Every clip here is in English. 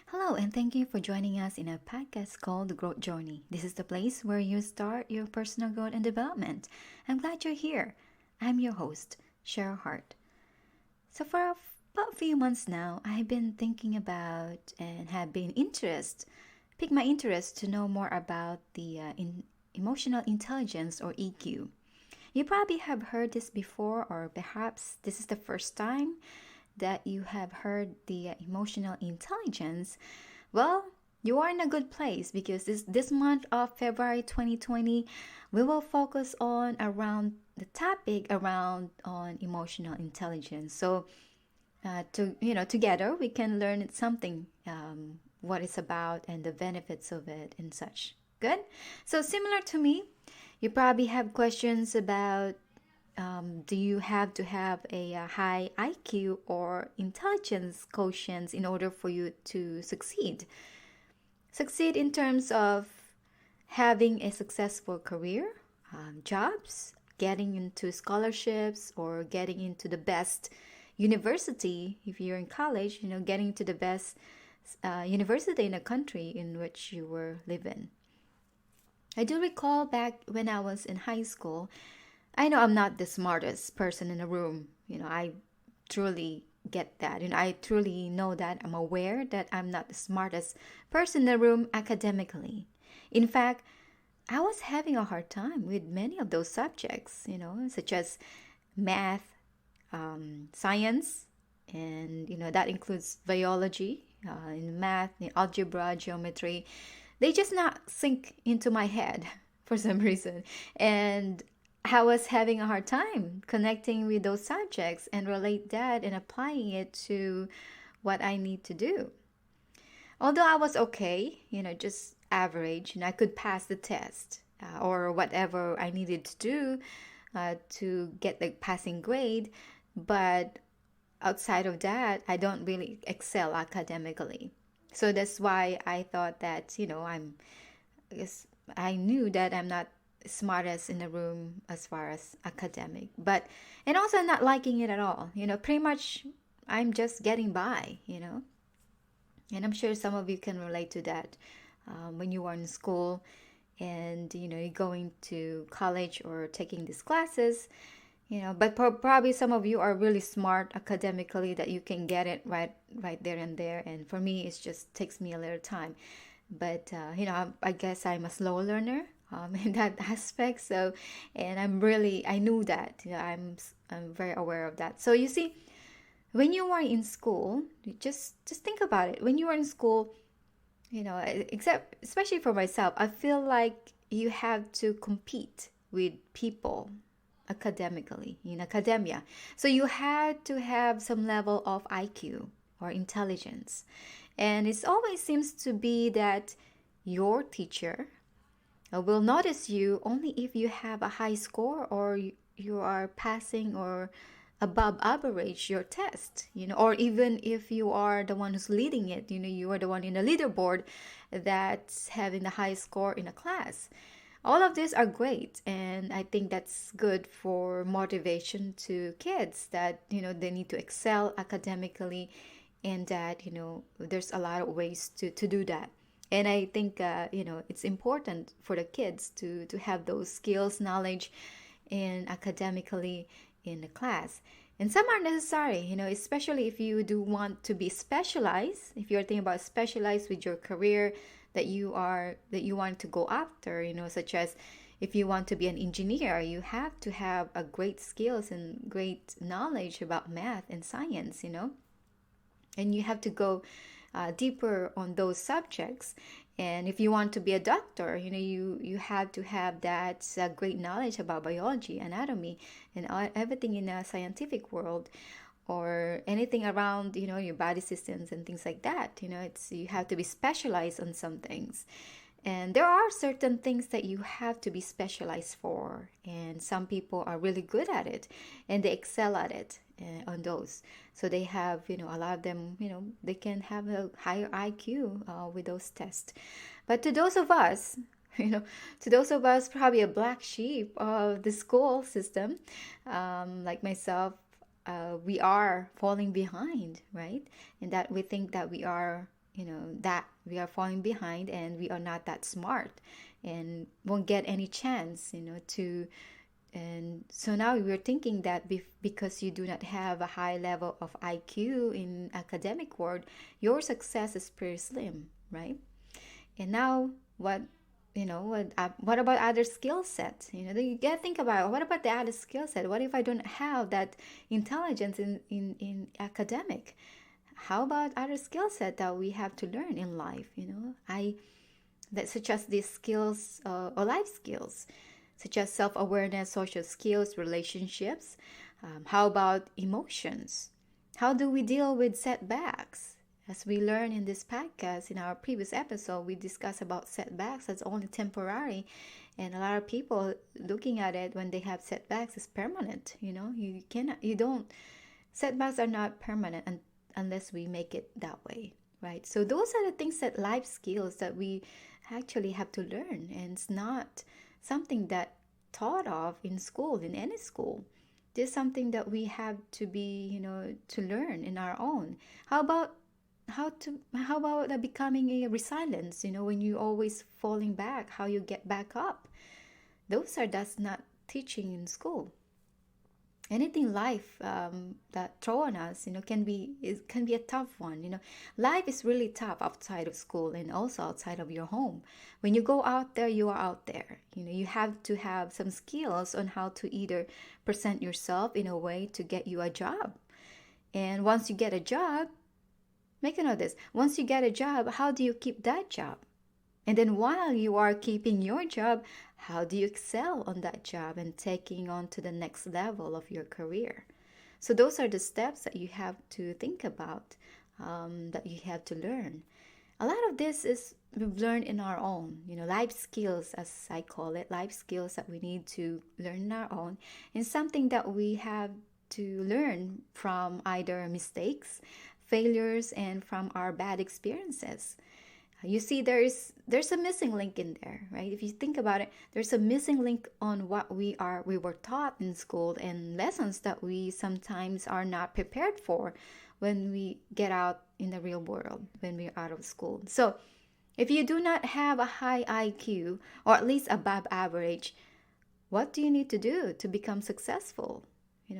Hello, and thank you for joining us in a podcast called The Growth Journey. This is the place where you start your personal growth and development. I'm glad you're here. I'm your host, Sheryl Hart. About a few months now, I've been thinking about and have been piqued my interest to know more about the emotional intelligence or EQ. You probably have heard this before, or perhaps this is the first time that you have heard the emotional intelligence. Well, you are in a good place because this month of February 2020, we will focus on around the topic around on emotional intelligence. So, together we can learn something, what it's about and the benefits of it and such. Good. So similar to me, you probably have questions about do you have to have a high IQ or intelligence quotient in order for you to succeed? Succeed in terms of having a successful career, jobs, getting into scholarships, or getting into the best university if you're in college, getting to the best university in a country in which you were living. I do recall back when I was in high school, I know I'm not the smartest person in the room. I truly get that. I truly know that. I'm aware that I'm not the smartest person in the room academically. In fact, I was having a hard time with many of those subjects, such as math, science, and, that includes biology, in math, in algebra, geometry. They just not sink into my head for some reason. And I was having a hard time connecting with those subjects and relate that and applying it to what I need to do. Although I was okay, just average, and I could pass the test or whatever I needed to do to get the passing grade. But outside of that, I don't really excel academically. So that's why I thought that, I guess I knew that I'm not smartest in the room as far as academic, but, and also not liking it at all. Pretty much I'm just getting by, and I'm sure some of you can relate to that when you are in school and, you're going to college or taking these classes. But probably some of you are really smart academically that you can get it right there and there. And for me, it just takes me a little time. But I guess I'm a slow learner in that aspect. So, and I knew that. I'm very aware of that. So you see, when you are in school, just think about it. When you are in school, except especially for myself, I feel like you have to compete with people academically in academia. So you had to have some level of IQ or intelligence. And it always seems to be that your teacher will notice you only if you have a high score or you are passing or above average your test, or even if you are the one who's leading it, you are the one in the leaderboard that's having the high score in a class. All of these are great, and I think that's good for motivation to kids that they need to excel academically, and that there's a lot of ways to do that. And I think it's important for the kids to have those skills, knowledge, and academically in the class. And some are necessary, especially if you do want to be specialized. If you're thinking about specialize with your career that you want to go after, such as if you want to be an engineer, you have to have a great skills and great knowledge about math and science, and you have to go deeper on those subjects. And if you want to be a doctor, you have to have that great knowledge about biology, anatomy, and everything in a scientific world, or anything around your body systems and things like that. It's you have to be specialized on some things. And there are certain things that you have to be specialized for, and some people are really good at it and they excel at it on those. So they have, a lot of them, they can have a higher IQ with those tests. But to those of us, probably a black sheep of the school system, like myself, we are falling behind, right? And that we think that we are that we are falling behind and we are not that smart and won't get any chance, to. And so now we're thinking that because you do not have a high level of IQ in academic world, your success is pretty slim, right? And now what about other skill sets? You gotta think about, what about the other skill set? What if I don't have that intelligence in academic? How about other skill set that we have to learn in life? I that such as these skills, or life skills, such as self-awareness, social skills, relationships. How about emotions? How do we deal with setbacks? As we learned in this podcast, in our previous episode, we discussed about setbacks as only temporary, and a lot of people looking at it when they have setbacks is permanent. You don't. Setbacks are not permanent unless we make it that way, right? So those are the things, that life skills that we actually have to learn, and it's not something that taught of in school, in any school. This is something that we have to be, to learn in our own. How about becoming a resilience, when you always falling back, how you get back up? That's not teaching in school. Anything life that throw on us, can be a tough one. Life is really tough outside of school and also outside of your home. When you go out there, you are out there. You have to have some skills on how to either present yourself in a way to get you a job. And once you get a job, make a note of this. Once you get a job, how do you keep that job? And then while you are keeping your job, how do you excel on that job and taking on to the next level of your career? So those are the steps that you have to think about, that you have to learn. A lot of this is we've learned in our own, life skills, as I call it, life skills that we need to learn on our own, and something that we have to learn from either mistakes, failures, and from our bad experiences. You see, there's a missing link in there, right? If you think about it, there's a missing link on what we were taught in school, and lessons that we sometimes are not prepared for when we get out in the real world, when we're out of school. So if you do not have a high IQ, or at least above average, what do you need to do to become successful?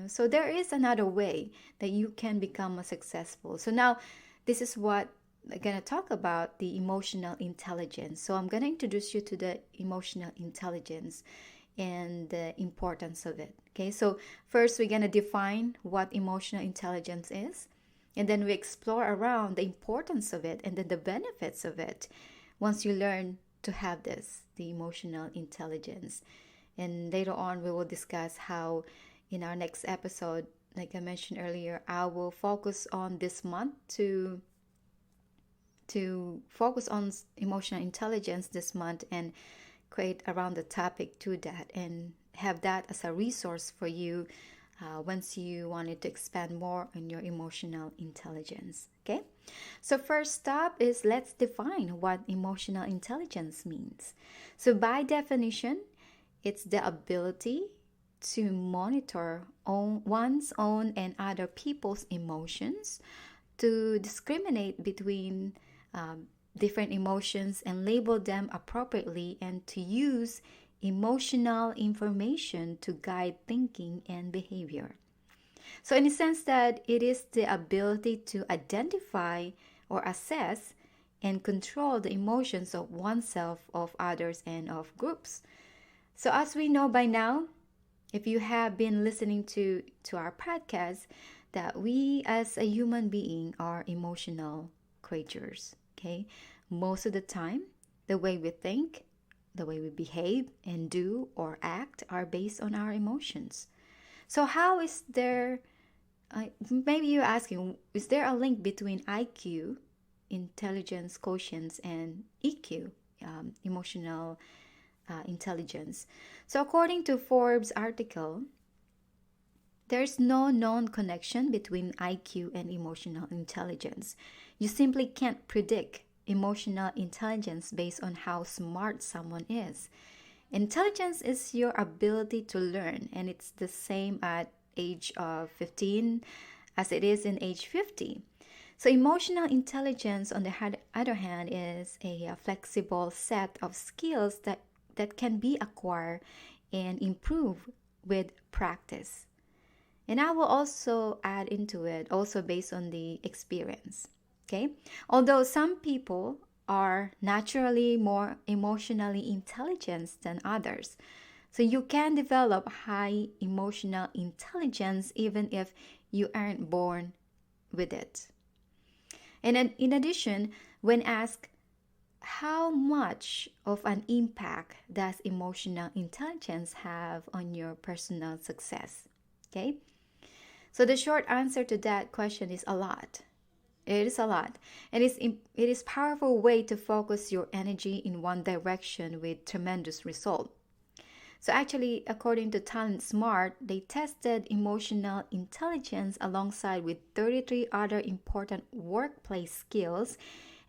So there is another way that you can become a successful. So now this is what I'm going to talk about, the emotional intelligence. So I'm going to introduce you to the emotional intelligence and the importance of it. Okay, so first we're going to define what emotional intelligence is, and then we explore around the importance of it and then the benefits of it once you learn to have this, the emotional intelligence. And later on we will discuss how, in our next episode, like I mentioned earlier, I will focus on this month to focus on emotional intelligence this month, and create around the topic to that, and have that as a resource for you once you wanted to expand more on your emotional intelligence. Okay, so first stop is, let's define what emotional intelligence means. So by definition, it's the ability to monitor one's own and other people's emotions, to discriminate between different emotions and label them appropriately, and to use emotional information to guide thinking and behavior. So in a sense that it is the ability to identify or assess and control the emotions of oneself, of others, and of groups. So as we know by now, if you have been listening to our podcast, that we as a human being are emotional creatures. Okay, most of the time, the way we think, the way we behave and do or act are based on our emotions. So how is there, maybe you're asking, is there a link between IQ, intelligence quotients, and EQ, emotional intelligence? So according to Forbes article, there's no known connection between IQ and emotional intelligence. You simply can't predict emotional intelligence based on how smart someone is. Intelligence is your ability to learn, and it's the same at age of 15 as it is in age 50. So, emotional intelligence, on the other hand, is a flexible set of skills that can be acquired and improved with practice. And I will also add into it, also based on the experience. Okay. Although some people are naturally more emotionally intelligent than others. So you can develop high emotional intelligence even if you aren't born with it. And in addition, when asked how much of an impact does emotional intelligence have on your personal success? Okay? So the short answer to that question is a lot. It is a lot. And it is powerful way to focus your energy in one direction with tremendous result. So actually, according to Talent Smart, they tested emotional intelligence alongside with 33 other important workplace skills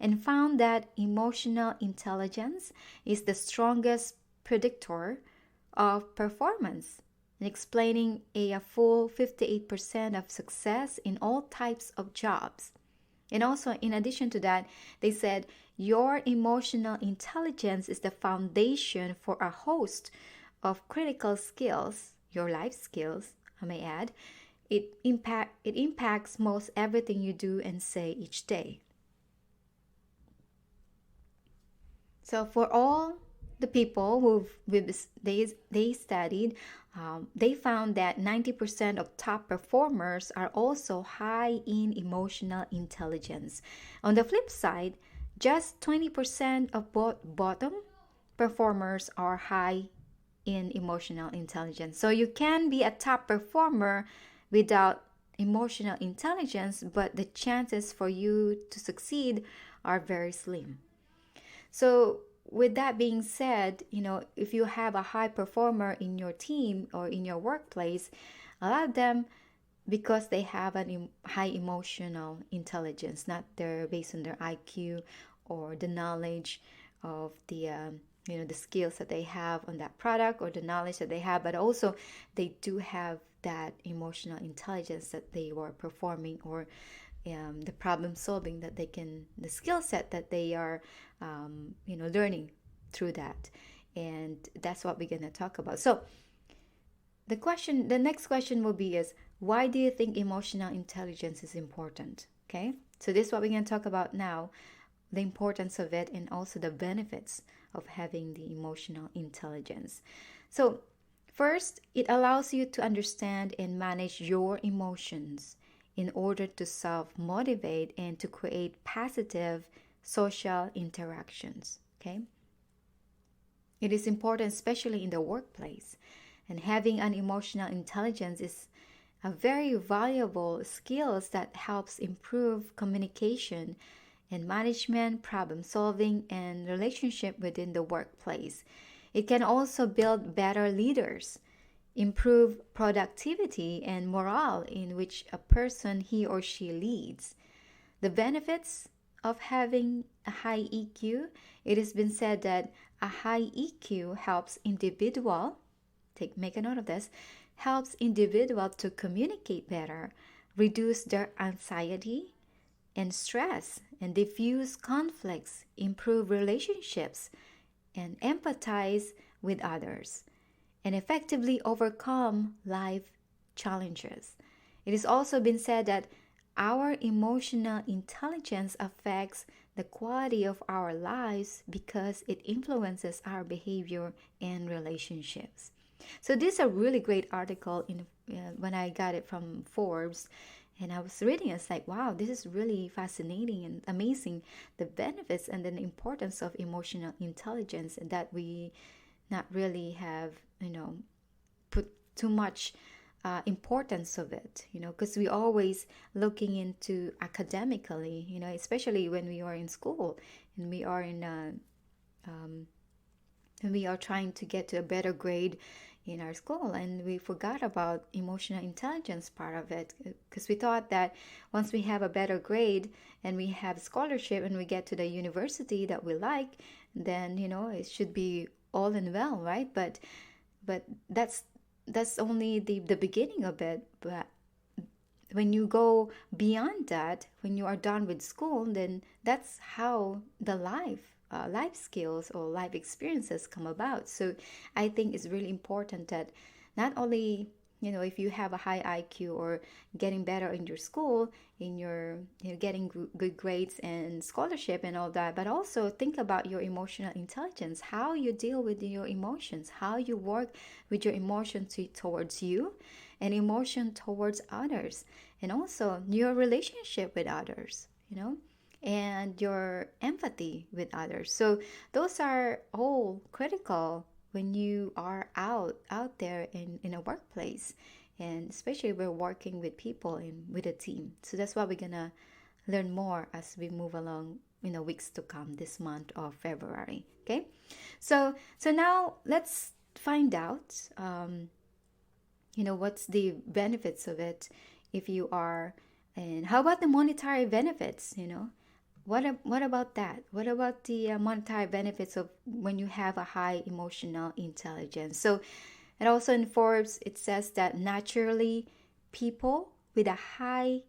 and found that emotional intelligence is the strongest predictor of performance and explaining a full 58% of success in all types of jobs. And also, in addition to that, they said your emotional intelligence is the foundation for a host of critical skills, your life skills, I may add. It impacts most everything you do and say each day. So for all the people they studied, they found that 90% of top performers are also high in emotional intelligence. On the flip side, just 20% of bottom performers are high in emotional intelligence. So you can be a top performer without emotional intelligence, but the chances for you to succeed are very slim. So, with that being said, if you have a high performer in your team or in your workplace, a lot of them, because they have an high emotional intelligence, not their based on their IQ or the knowledge of the skills that they have on that product or the knowledge that they have, but also they do have that emotional intelligence that they were performing, or the problem solving that the skill set that they are learning through that. And that's what we're going to talk about. So the next question will be is, why do you think emotional intelligence is important? Okay, so this is what we're going to talk about now, the importance of it and also the benefits of having the emotional intelligence. So first, it allows you to understand and manage your emotions in order to self-motivate and to create positive social interactions. Okay, it is important, especially in the workplace, and having an emotional intelligence is a very valuable skills that helps improve communication and management, problem solving, and relationship within the workplace. It can also build better leaders, improve productivity and morale in which a person he or she leads. The benefits of having a high EQ, it has been said that a high EQ helps individual, make a note of this, helps individual to communicate better, reduce their anxiety and stress, and diffuse conflicts, improve relationships, and empathize with others, and effectively overcome life challenges. It has also been said that our emotional intelligence affects the quality of our lives because it influences our behavior and relationships. So this is a really great article when I got it from Forbes, and I was reading it. It's like, wow, this is really fascinating and amazing, the benefits and the importance of emotional intelligence that we not really have, put too much importance of it, because we always looking into academically, especially when we are in school and we are and we are trying to get to a better grade in our school, and we forgot about emotional intelligence part of it, because we thought that once we have a better grade and we have scholarship and we get to the university that we like, then it should be all in well, right? But that's only the beginning of it. But when you go beyond that, when you are done with school, then that's how the life skills or life experiences come about. So I think it's really important that not only, if you have a high IQ or getting better in your school, in your, getting good grades and scholarship and all that, but also think about your emotional intelligence, how you deal with your emotions, how you work with your emotions towards you and emotion towards others, and also your relationship with others, and your empathy with others. So those are all critical when you are out there in a workplace, and especially we're working with people and with a team. So that's why we're gonna learn more as we move along in the weeks to come this month of February. Okay, so now let's find out what's the benefits of it if you are, and how about the monetary benefits, what about that? What about the monetary benefits of when you have a high emotional intelligence? So, and also in Forbes, it says that naturally, people with a high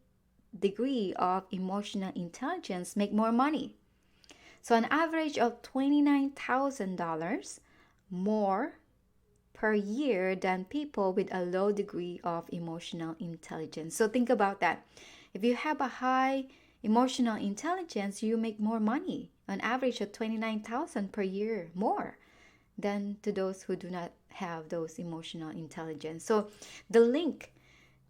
degree of emotional intelligence make more money. So, an average of $29,000 more per year than people with a low degree of emotional intelligence. So, think about that. If you have a high emotional intelligence, you make more money, an average of 29,000 per year more than to those who do not have those emotional intelligence. So the link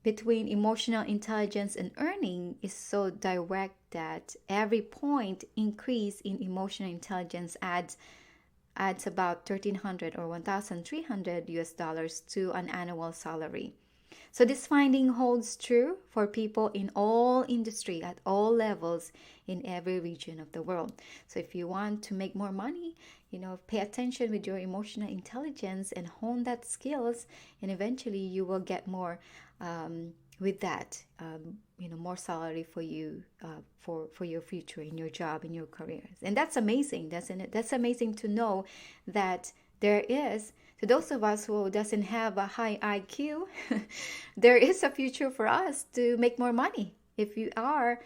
between emotional intelligence and earning is so direct that every point increase in emotional intelligence adds about 1,300 or 1,300 US dollars to an annual salary. So this finding holds true for people in all industry at all levels in every region of the world. So if you want to make more money, pay attention with your emotional intelligence and hone that skills, and eventually you will get more with that, more salary for you, for your future in your job, in your careers. And that's amazing. That's amazing to know that there is, to those of us who doesn't have a high IQ, there is a future for us to make more money if you are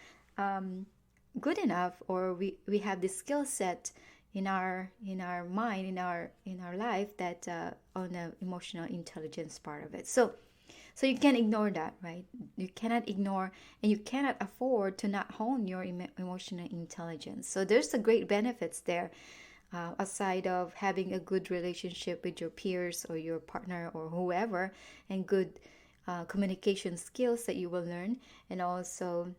good enough, or we have the skill set in our mind, in our life, that on the emotional intelligence part of it. So you can't ignore that, right? You cannot ignore, and you cannot afford to not hone your emotional intelligence. So there's a great benefits there. Aside of having a good relationship with your peers or your partner or whoever, and good communication skills that you will learn, and also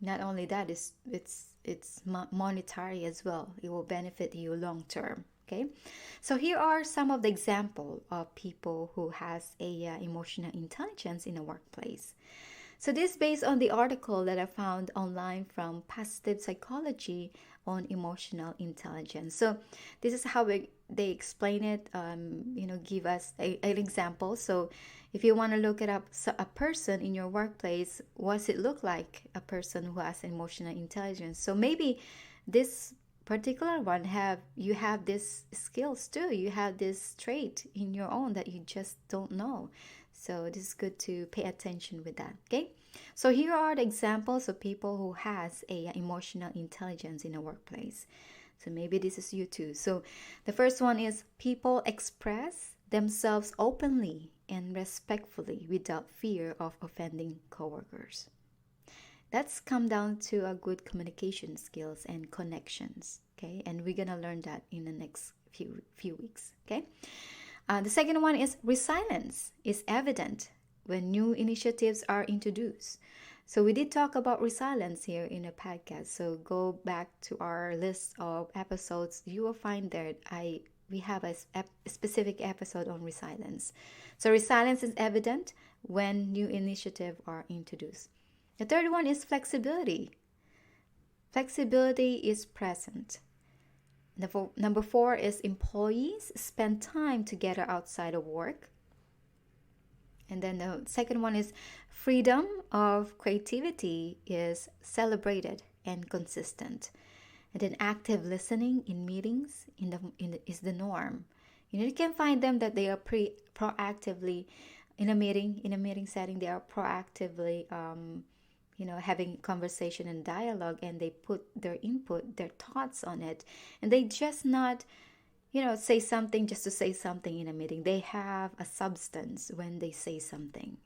not only that, it's monetary as well. It will benefit you long term. Okay, so here are some of the example of people who has a emotional intelligence in a workplace. So this is based on the article that I found online from Positive Psychology on emotional intelligence. So this is how they explain it, give us an example. So if you want to look it up, a person in your workplace, what's it look like, a person who has emotional intelligence? So maybe this particular one you have this skills too, you have this trait in your own that you just don't know. So this is good to pay attention with that. Okay, so here are the examples of people who has a emotional intelligence in a workplace. So maybe this is you too. So the first one is, people express themselves openly and respectfully without fear of offending coworkers. That's come down to a good communication skills and connections. Okay, and we're gonna learn that in the next few weeks. Okay. The second one is, resilience is evident when new initiatives are introduced. So we did talk about resilience here in a podcast. So go back to our list of episodes. You will find there we have a specific episode on resilience. So resilience is evident when new initiatives are introduced. The third one is flexibility. Flexibility is present. Number 4 is, employees spend time together outside of work. And then the second one is, freedom of creativity is celebrated and consistent. And then active listening in meetings is the norm. You can find them that they are proactively in a meeting setting, they are proactively having conversation and dialogue, and they put their input, their thoughts on it, and they just not say something just to say something in a meeting. They have a substance when they say something,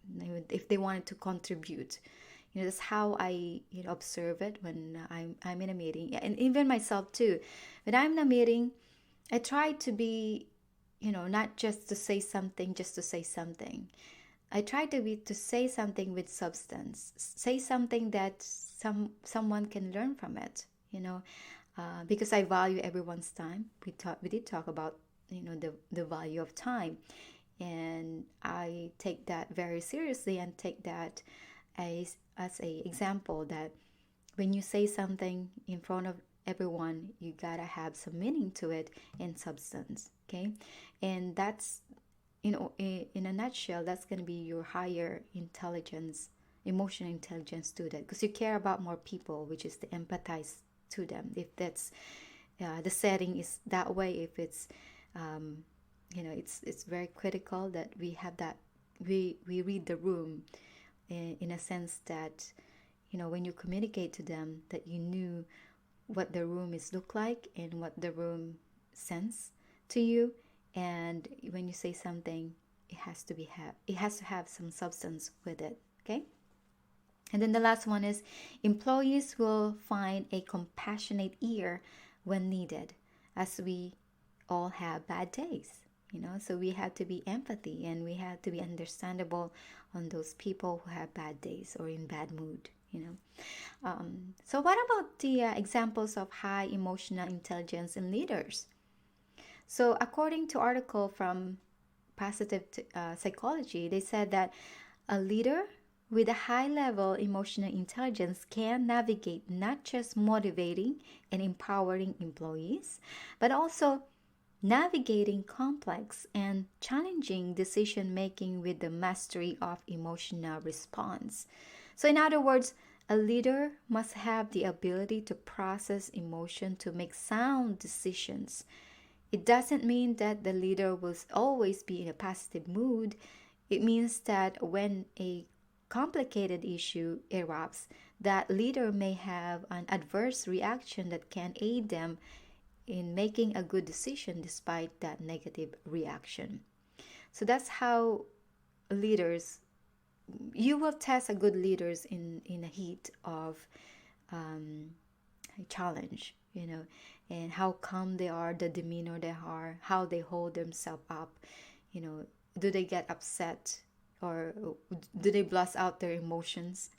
if they wanted to contribute. That's how I observe it when I'm in a meeting. Yeah, and even myself too. When I'm in a meeting, I try to be, not just to say something just to say something. I try to say something with substance. Say something that someone can learn from it. Because I value everyone's time. We did talk about the value of time, and I take that very seriously and take that as a example that when you say something in front of everyone, you gotta have some meaning to it and substance. Okay, and that's in a nutshell, that's gonna be your higher intelligence, emotional intelligence student, because you care about more people, which is to empathize to them. If that's the setting is that way, if it's it's very critical that we have that we read the room in a sense that when you communicate to them, that you knew what the room is look like and what the room sense to you. And when you say something, it has to have some substance with it. Okay. And then the last one is employees will find a compassionate ear when needed, as we all have bad days. So we have to be empathy, and we have to be understandable on those people who have bad days or in bad mood. So what about the examples of high emotional intelligence in leaders? So according to article from Positive Psychology, they said that a leader with a high level emotional intelligence can navigate not just motivating and empowering employees, but also navigating complex and challenging decision making with the mastery of emotional response. So, in other words, a leader must have the ability to process emotion to make sound decisions. It doesn't mean that the leader will always be in a positive mood. It means that when a complicated issue erupts, that leader may have an adverse reaction that can aid them in making a good decision despite that negative reaction. So that's how leaders, you will test a good leaders in a heat of a challenge, and how calm they are, the demeanor they are, how they hold themselves up. Do they get upset, or do they blast out their emotions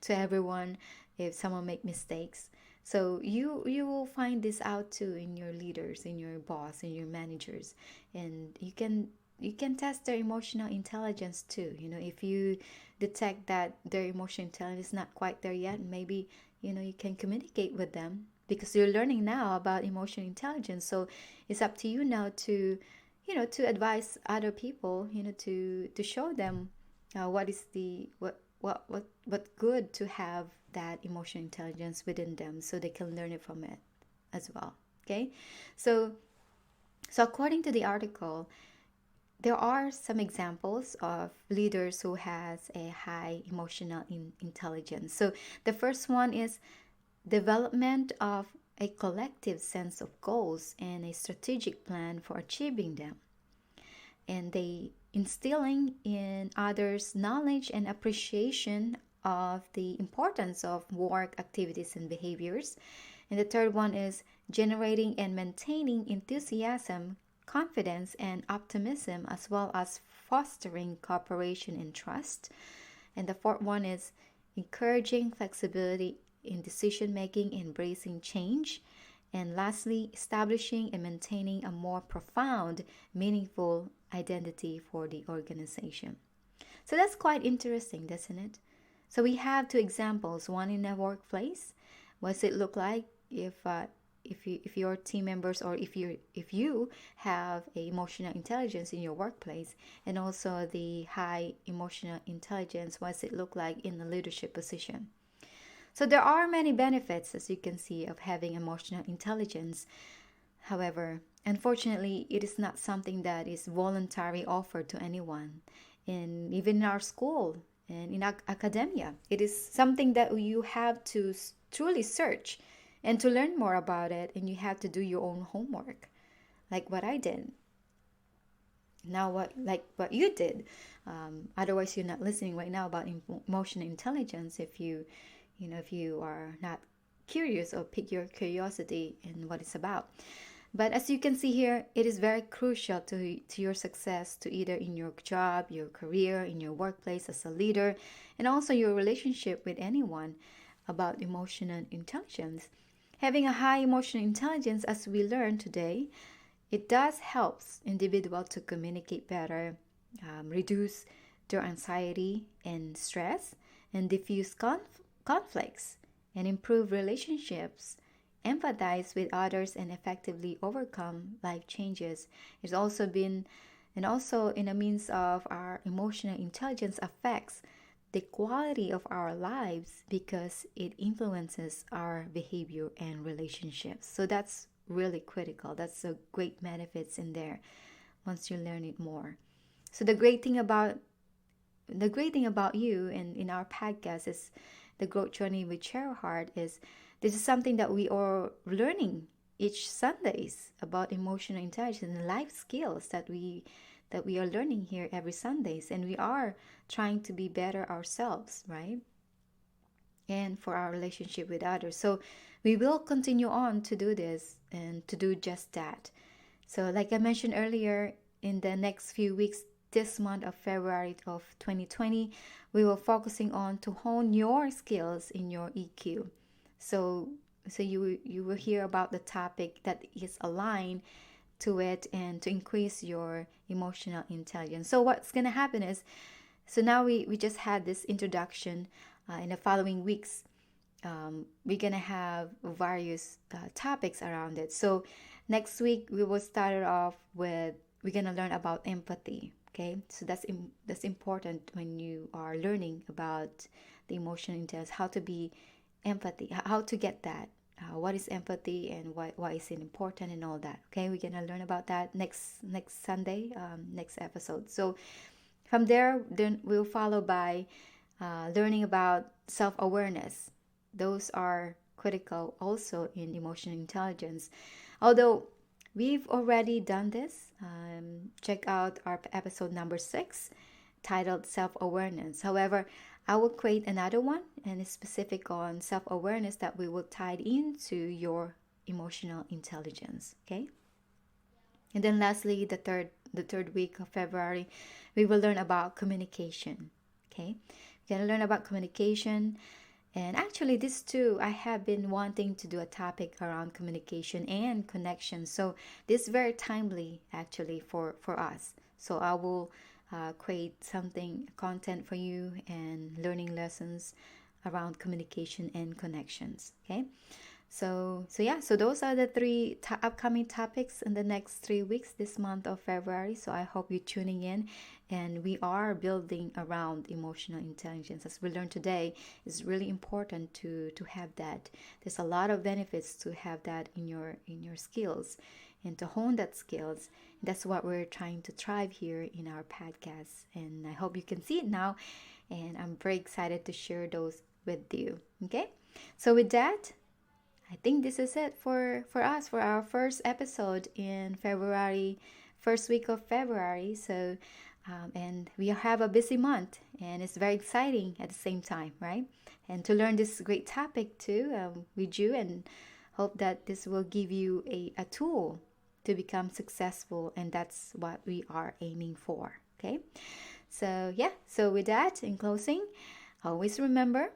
to everyone if someone make mistakes? So you will find this out too in your leaders, in your boss, in your managers, and you can test their emotional intelligence too. If you detect that their emotional intelligence is not quite there yet, maybe you can communicate with them, because you're learning now about emotional intelligence. So it's up to you now to to advise other people, to show them what is the what good to have that emotional intelligence within them, so they can learn it from it as well. Okay, so according to the article, there are some examples of leaders who has a high emotional intelligence. So the first one is development of a collective sense of goals and a strategic plan for achieving them, and they instilling in others knowledge and appreciation of the importance of work activities and behaviors. And the third one is generating and maintaining enthusiasm, confidence, and optimism, as well as fostering cooperation and trust. And the fourth one is encouraging flexibility in decision making, embracing change. And lastly, establishing and maintaining a more profound, meaningful identity for the organization. So that's quite interesting, doesn't it? So we have two examples. One in a workplace. What does it look like if your team members, or if you have a emotional intelligence in your workplace, and also the high emotional intelligence, what does it look like in a leadership position? So there are many benefits, as you can see, of having emotional intelligence. However, unfortunately, it is not something that is voluntarily offered to anyone. in even in our school and in academia. It is something that you have to truly search and to learn more about it, and you have to do your own homework, like what I did. Now, what you did. Otherwise, you're not listening right now about emotional intelligence if you are not curious or pick your curiosity in what it's about. But as you can see here, it is very crucial to your success, to either in your job, your career, in your workplace as a leader, and also your relationship with anyone, about emotional intelligence. Having a high emotional intelligence, as we learned today, it does helps individual to communicate better, reduce their anxiety and stress, and diffuse conflicts, and improve relationships, empathize with others, and effectively overcome life changes. It's also been, and also in a means of our emotional intelligence affects the quality of our lives because it influences our behavior and relationships. So that's really critical. That's a great benefits in there once you learn it more. So the great thing about you and in our podcast is the growth journey with Sheryl is this is something that we are learning each Sundays about emotional intelligence and life skills that we are learning here every Sundays, and we are trying to be better ourselves, right? And for our relationship with others. So we will continue on to do this and to do just that. So like I mentioned earlier, in the next few weeks, this month of February of 2020, we will focusing on to hone your skills in your EQ. So you will hear about the topic that is aligned to it and to increase your emotional intelligence. So what's going to happen is, so now we just had this introduction. In the following weeks, we're going to have various topics around it. So next week, we will start it off with, we're going to learn about empathy. Okay, so that's important when you are learning about the emotional intelligence, how to be empathy, how to get that, what is empathy and why is it important and all that. Okay, we're gonna learn about that next Sunday, next episode. So from there, then we'll follow by learning about self-awareness. Those are critical also in emotional intelligence. Although we've already done this, check out our episode number 6 titled Self-Awareness. However, I will create another one and it's specific on self-awareness that we will tie into your emotional intelligence. Okay. And then lastly, the third week of February, we will learn about communication. Okay. We're gonna learn about communication. And actually, this too, I have been wanting to do a topic around communication and connection. So this is very timely actually for us. So I will create something, content for you and learning lessons around communication and connections. Okay. So those are the three upcoming topics in the next 3 weeks this month of February. So I hope you're tuning in, and we are building around emotional intelligence. As we learned today, it's really important to have that. There's a lot of benefits to have that in your skills and to hone that skills. That's what we're trying to thrive here in our podcast, and I hope you can see it now. And I'm very excited to share those with you. Okay, so with that, I think this is it for us for our first episode in February, first week of February. So, and we have a busy month, and it's very exciting at the same time, right? And to learn this great topic too with you, and hope that this will give you a tool to become successful, and that's what we are aiming for. Okay, so yeah. So with that, in closing, always remember,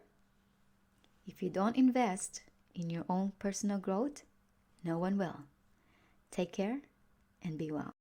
if you don't invest in your own personal growth, no one will. Take care and be well.